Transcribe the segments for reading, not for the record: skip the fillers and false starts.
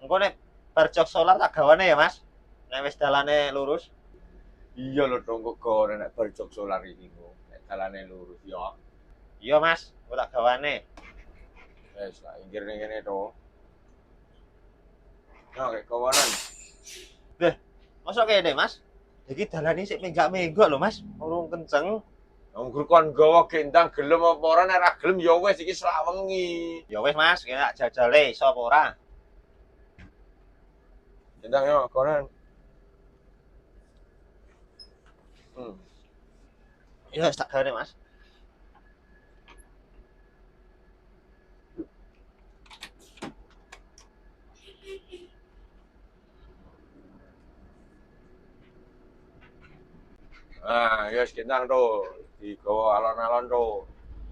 Engko nek bar jok solar tak gawane ya, Mas. Nek wis dalane lurus. Iya lho dong kok gore nek bar jok solar iki kok. Nek dalane lurus ya. Iya, Mas. Engko tak gawane. Wes tak inggir ning kene to. Nah, kayak kawanan. Beh, mosok kene, Mas? Iki dalane sik menggak-menggok lho, Mas. Urung kenceng. Nggur kon gawa gendang gelem apa ora nek ra gelem ya wis iki selak wengi. Ya wis, Mas, kene tak jajale iso apa ora. Gendang yo konan. Ya wis tak gawane, Mas. Nah, ya wis gendang to. Digawa alon-alon to.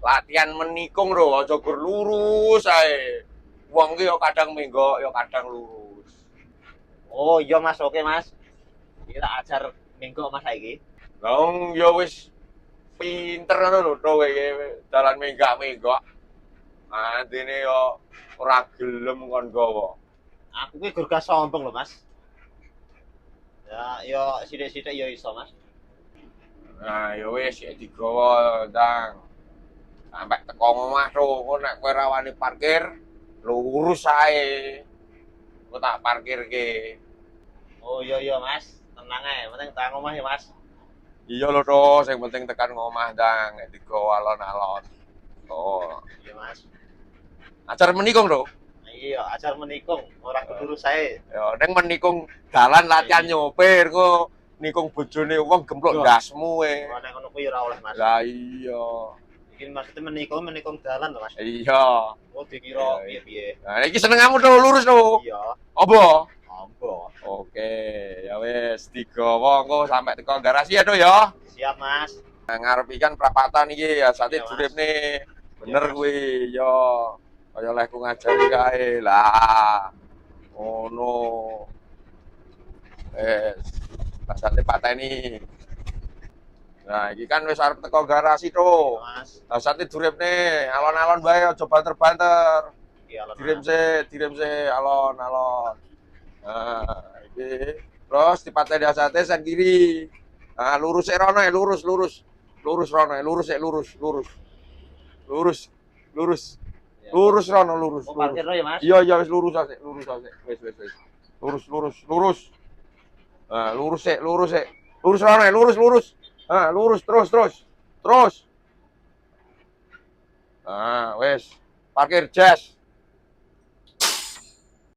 Latihan menikung lho, aja gur lurus ae. Wong ki yo kadang menggok, yo kadang lurus. Oh, iya, Mas. Oke, Mas. Iki tak ajar menggok, Mas saiki. Lah wong yo wis pinter ngono lho to kowe dalan menggak-menggok. Ah, dene yo ora gelem kon gawa. Aku ki gur gak sombong lho, Mas. Ya, yo sithik-sithik yo iso, Mas. Nah, ya wis ya digawa ndang. Sampai teko omah to, engko nek kowe ra wani parkir, lurus ae. Engko tak parkirke. Oh, iya, Mas. Tenang ae, penting tak omah ya, Mas. Iya lho to, sing penting tekan ngomah ndang, nek digawa alon-alon. Oh, Iya, Mas. ajar menikung to. Iya, ajar menikung, ora kudu sae. Ya, ning menikung dalan latihan nyopir kok nikung bojone wong gemplok ndasmu e. Nek ngono kuwi ora oleh, Mas. Lah iya. Iki maksudnya menikung dalan lho, Mas. Iya. Oh, dikira Iya, iya. piye-piye. Nah, iki senengamu to lurus to. Iya, Apa? ambo. Oke, ya wis digawa engko sampe teko garasi ya, to ya. Siap, Mas. Nah, ngarep ikan prapatan iki ya sate Iya, Mas. duripne. Bener Iya, Mas. kuwi, ya. Kaya olehku ngajari kae. Lah. Ngono. Wes. Lah sate pateni. Nah, iki kan wis arep teko garasi Iya, to. Mas. Lah sate duripne alon-alon bae aja banter-banter. Iya, lho. Dirim se alon-alon. Nah, iki terus dipateni sate sen kiri. Nah, lurus sik rono ya, lurus. Lurus rono ya, lurus sik lurus. Lurus. Lurus rono, lurus. Oh, parkir lo ya, Mas? Iya, wis lurus ae, Wis. Lurus. Nah, lurus sik. Lurus rono ya, lurus. Nah, lurus terus. Nah, wis. Parkir jas.